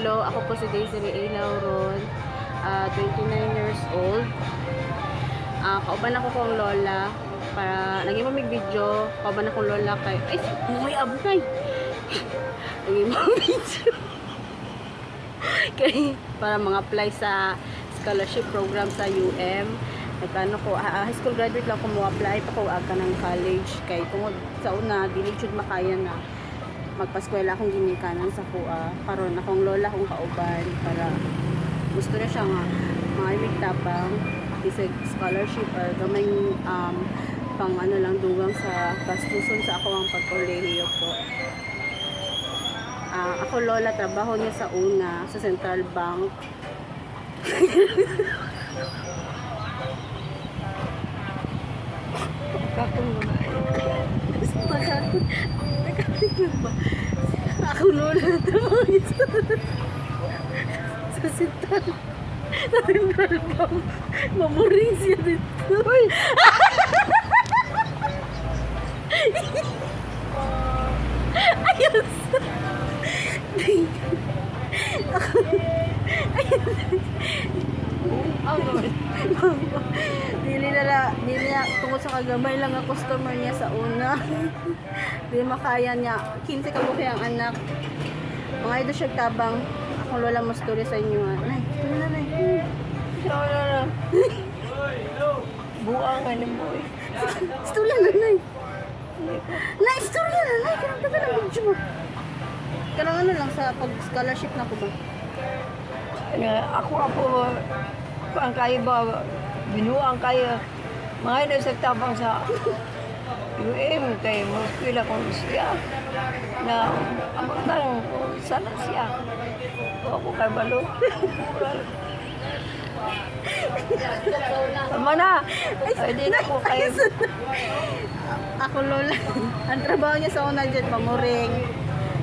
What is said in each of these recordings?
hello. Ako po si Desiree A. Lauron, 29 years old. Kauban ako kong lola para naging mamig video. Kauban akong lola kay ay may abunay. Naging mamig video. Kay para mga apply sa scholarship program sa UM. Nagkano ko high school graduate lang ko mo apply pa ko aga ng college kay tungod sa una dili jud makaya na magpaskwela akong ginikanan sa kuha karon akong lola akong kauban para gusto na siya nga mga tapang isig scholarship or gamay pang ano lang dugang sa gastuson sa ako ang pagkolehiyo po. Ako lola trabaho niya sa una sa Central Bank. Ako lola trabaho niya sa Central Bank. Mamuring siya dito. Ayos. Dili na tungkol sa kagamay lang ang customer niya sa una. Dili makaya niya 15 ka buhay ang anak. Mga ito siya tabang akong lola mo story sa inyo nga. Nay, tuloy na nay. Lola. Buang nga ni boy. Story na nay. Nay, story na nay. Kanang taga ng video mo. Kanang ano lang sa pag-scholarship na ko ba? Ako ang kaya ba binuang kaya mga ina sa tabang sa UM kay moskila kong siya na ako tanong kung sana siya o ako kay balo tama na ay di na ko kay Ako lola. Ang trabaho niya sa una dyan pamuring.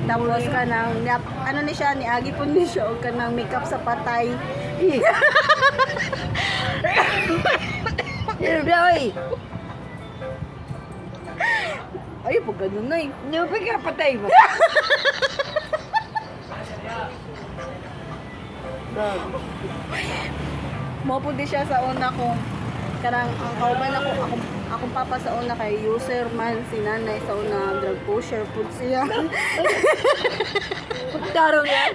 Tapos ka nang ano ni siya ni agi po ni siya og kanang makeup sa patay. Ay, Ay, pag ganun na eh. hindi mo patay mo. Mapundi siya sa una kong karang ang kauban akong papa sa una kay user man si nanay sa una drug pusher pud siya. Pagtarong yan.